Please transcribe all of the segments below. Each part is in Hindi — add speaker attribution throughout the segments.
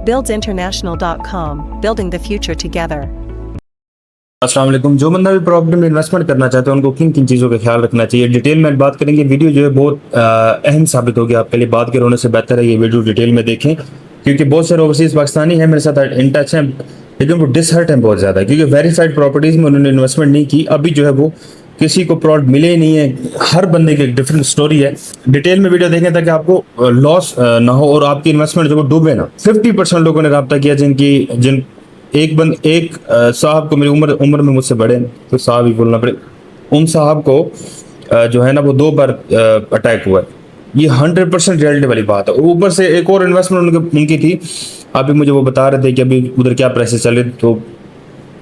Speaker 1: buildsinternational.com, building the future together.
Speaker 2: अस्सलाम वालेकुम। जो बंदा भी प्रॉपर्टी में इन्वेस्टमेंट करना चाहते हैं उनको किन किन चीज़ों का ख्याल रखना चाहिए, डिटेल में बात करेंगे। वीडियो जो है बहुत अहम साबित होगी आपके लिए। बात के होने से बेहतर है ये वीडियो डिटेल में देखें, क्योंकि बहुत सारे ओवरसीज़ पाकिस्तानी हैं मेरे साथ इन टच हैं, लेकिन वो डिसहर्ट हैं बहुत ज़्यादा, क्योंकि वेरीफाइड प्रॉपर्टीज़ में उन्होंने इन्वेस्टमेंट नहीं की। अभी जो है वो किसी को प्लॉट मिले ही नहीं है। हर बंदे की एक डिफरेंट स्टोरी है। डिटेल में वीडियो देखें ताकि आपको लॉस ना हो और आपकी इन्वेस्टमेंट जो डूबे ना। 50% लोगों ने रब्ता किया जिन एक साहब को, मेरी उम्र में मुझसे बड़े, तो साहब ही बोलना पड़े, उन साहब को जो है ना वो 2 बार अटैक हुआ है। ये 100% रियलिटी वाली बात है। ऊपर से एक और इन्वेस्टमेंट उनकी थी। अभी मुझे वो बता रहे थे कि अभी उधर क्या प्राइसेस चल रहे, तो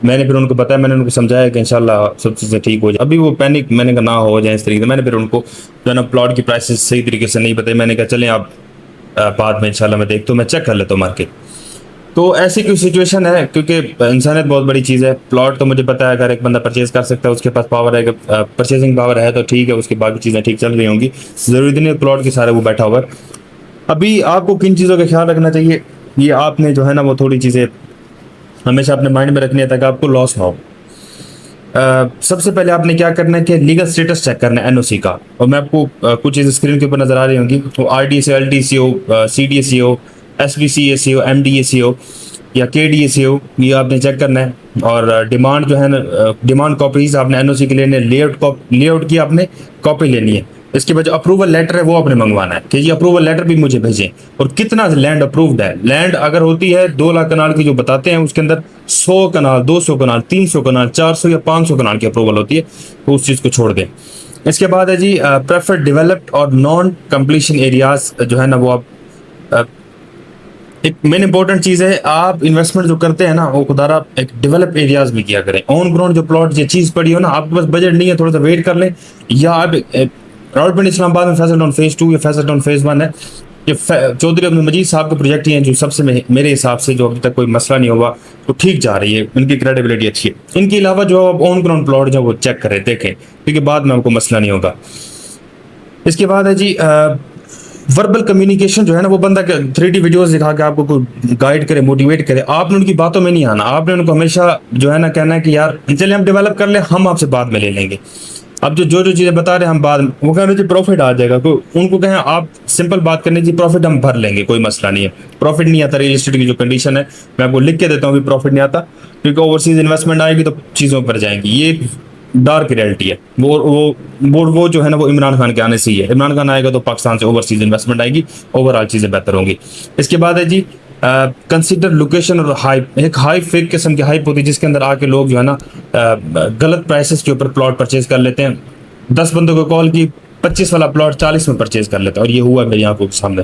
Speaker 2: मैंने फिर उनको बताया, मैंने उनको समझाया कि इंशाल्लाह सब चीज़ें ठीक हो जाए। अभी वो पैनिक मैंने कहा ना हो जाए इस तरीके से। मैंने फिर उनको जो है ना प्लॉट की प्राइसेस सही तरीके से नहीं बताई। मैंने कहा चलें आप बाद में इंशाल्लाह मैं देखता हूँ, मैं चेक कर लेता हूँ मार्केट। तो ऐसी कोई सिचुएशन है, क्योंकि इंसानियत बहुत बड़ी चीज़ है। प्लॉट तो मुझे पता है अगर एक बंदा परचेज कर सकता है, उसके पास पावर है, परचेजिंग पावर है तो ठीक है, उसकी बाकी चीज़ें ठीक चल रही होंगी। ज़रूरी नहीं प्लॉट के सारे वो बैठा हुआ है। अभी आपको किन चीज़ों का ख्याल रखना चाहिए, ये आपने जो है ना वो थोड़ी चीज़ें हमेशा अपने माइंड में रखनी है ताकि आपको लॉस ना हो। सबसे पहले आपने क्या करना है कि लीगल स्टेटस चेक करना है एनओसी का। और मैं आपको कुछ चीज़ें स्क्रीन के ऊपर नज़र आ रही होंगी, तो आरडीसी, एलडीसी हो, सीडीएसी हो, एसबीसीएसी हो, एमडीएसी हो या केडीएसी हो, ये आपने चेक करना है। और डिमांड जो है ना, डिमांड कॉपीज आपने एनओसी के लेने, लेआउट की आपने कॉपी लेनी है। इसके बाद जो अप्रूवल लेटर है वो आपने मंगवाना है कि ये अप्रूवल लेटर भी मुझे भेजें, और कितना लैंड अप्रूव्ड है। लैंड अगर होती है 2 लाख कनाल की जो बताते हैं, उसके अंदर 100 कनाल, 200 कनाल, 300 कनाल, 400 या 500 कनाल की अप्रूवल होती है, तो उस चीज़ को छोड़ दें। इसके बाद है जी प्रेफर्ड डेवलप्ड और नॉन कंप्लीशन एरियाज जो है ना वो आप एक मेन इंपॉर्टेंट चीज़ है। आप इन्वेस्टमेंट जो करते हैं ना वो खुदारा एक डेवलप एरियाज में किया करें। ऑन ग्राउंड जो प्लॉट ये चीज़ पड़ी हो ना, आपके पास बजट नहीं है, थोड़ा सा वेट कर लें। या आप रावलपिंडी इस्लामाबाद में फैसल टाउन फेज़ 2 या फैसल टाउन फेज़ 1 है, ये चौधरी अब्दुल मजीद साहब के प्रोजेक्ट ही हैं जो सबसे मेरे हिसाब से जो अभी तक कोई मसला नहीं हुआ, तो ठीक जा रही है, इनकी क्रेडिबिलिटी अच्छी है। इनके अलावा जो आप ऑन ग्राउंड प्लॉट जो वो चेक करें, देखें, क्योंकि बाद में आपको मसला नहीं होगा। इसके बाद है जी वर्बल कम्युनिकेशन जो है ना, वो बंदा 3D वीडियोस दिखा के आपको कोई गाइड करे, मोटिवेट करे। आपने उनकी बातों में नहीं आना। आपने उनको हमेशा जो है ना कहना है कि यार चलिए हम डेवलप कर ले, हम आपसे बाद में ले लेंगे। अब जो चीज़ें बता रहे हैं हम बाद में, वो कह रहे जी प्रॉफिट आ जाएगा, तो उनको कहें आप सिंपल बात करने जी प्रॉफिट हम भर लेंगे, कोई मसला नहीं है। प्रॉफिट नहीं आता, रियल एस्टेट की जो कंडीशन है मैं आपको लिख के देता हूँ, प्रॉफिट नहीं आता, क्योंकि ओवरसीज इन्वेस्टमेंट आएगी तो चीज़ों पर जाएंगी। ये डार्क रियलिटी है। वो जो है ना वो इमरान खान के आने से ही है। इमरान खान आएगा तो पाकिस्तान से ओवरसीज इन्वेस्टमेंट आएगी, ओवरऑल चीज़ें बेहतर होंगी। इसके बाद है जी कंसिडर लोकेशन और हाइप। एक हाइप फेक किस्म की हाइप होती है जिसके अंदर आके लोग जो है ना गलत प्राइसेस के ऊपर प्लॉट परचेज कर लेते हैं। 10 बंदों को कॉल की, 25 वाला प्लॉट 40 में परचेज कर लेते हैं, और ये हुआ मेरी आंखों के सामने।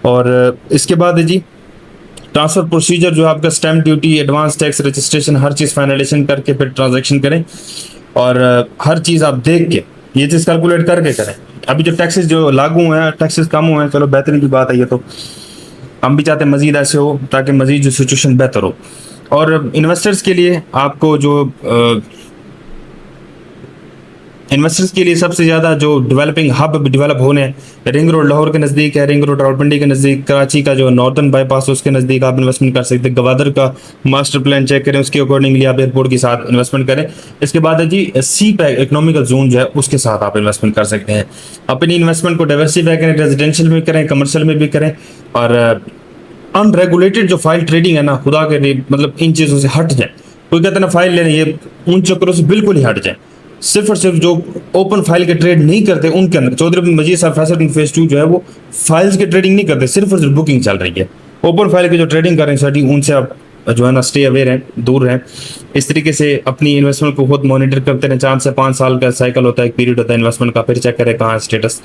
Speaker 2: और इसके बाद है जी ट्रांसफर प्रोसीजर, जो आपका stamp duty, advance tax, registration, हर चीज़ फाइनलाइजेशन करके फिर ट्रांजैक्शन करें। और हर चीज़ आप देख के ये चीज़ कैलकुलेट करके करें। अभी जो टैक्सेस जो लागू हुए हैं, टैक्सेस कम हुए हैं, चलो बेहतरीन की बात है ये, तो हम भी चाहते हैं मज़ीद ऐसे हो ताकि मज़ीद जो सिचुएशन बेहतर हो। और इन्वेस्टर्स के लिए आपको जो इन्वेस्टर्स के लिए सबसे ज़्यादा जो डेवलपिंग हब डेवलप होने हैं, रिंग रोड लाहौर के नज़दीक है, रिंग रोड रावलपिंडी के नज़दीक, कराची का जो नॉर्दर्न बाईपास उसके नज़दीक आप इन्वेस्टमेंट कर सकते हैं। गवादर का मास्टर प्लान चेक करें, उसके अकॉर्डिंगली आप एयरपोर्ट के साथ इन्वेस्टमेंट करें। इसके बाद है जी सी पैक इकोनॉमिकल जोन जो है उसके साथ आप इन्वेस्टमेंट कर सकते हैं। अपनी इन्वेस्टमेंट को डाइवर्सिफाई करें, रेजिडेंशियल में करें, कमर्शियल में भी करें। और अनरेगुलेटेड जो फाइल ट्रेडिंग है ना, खुदा के लिए मतलब इन चीज़ों से हट जाए। कोई कहते हैं ना फाइल लेने, ये उन चक्करों से बिल्कुल ही हट जाए। सिर्फ और सिर्फ जो ओपन फाइल के ट्रेड नहीं करते उनके अंदर, चौधरी अब्दुल मजीद साहब फैसल फेज़ 2 जो है वो फाइल्स के ट्रेडिंग नहीं करते, सिर्फ और सिर्फ बुकिंग चल रही है। ओपन फाइल की जो ट्रेडिंग कर रहे हैं उनसे आप जो है ना स्टे अवेयर हैं, दूर रहें। इस तरीके से अपनी इन्वेस्टमेंट को खुद मॉनिटर करते रहें। 4 से 5 साल का साइकिल होता है, एक पीरियड होता है इन्वेस्टमेंट का, फिर चेक करें कहाँ स्टेटस।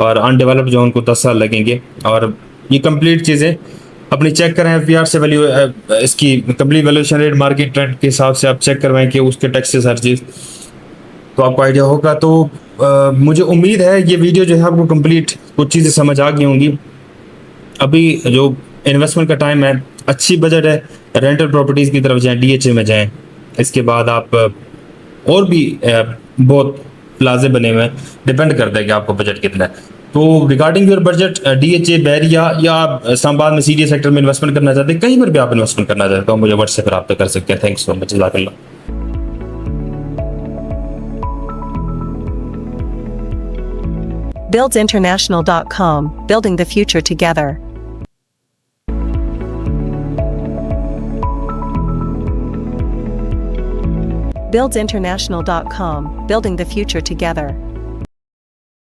Speaker 2: और अनडेवलप्ड जो उनको 10 साल लगेंगे। और ये कंप्लीट चीज़ें अपनी चेक करें, एफबीआर से वैल्यू इसकी complete valuation rate market trend के हिसाब से आप चेक करवाएं कि उसके टैक्सेस हर चीज़, तो आपको आइडिया होगा। तो मुझे उम्मीद है ये वीडियो जो है आपको कंप्लीट कुछ चीज़ें समझ आ गई होंगी। अभी जो इन्वेस्टमेंट का टाइम है, अच्छी बजट है, रेंटल प्रॉपर्टीज़ की तरफ जाएं, डीएचए में जाएं। इसके बाद आप और भी बहुत प्लाजे बने हुए हैं, डिपेंड करता है कि आपको बजट कितना है। तो regarding your budget DHA Bahria या आप इस्लामाबाद में CDA सेक्टर में इन्वेस्टमेंट करना चाहते हैं, कहीं पर भी आप इन्वेस्टमेंट करना चाहते हो, मुझे व्हाट्सएप पर रब्ता कर सकते हैं। थैंक्स सो मच, जज़ाकल्लाह।
Speaker 1: buildsinternational.com, building the future together. buildsinternational.com, building the future together.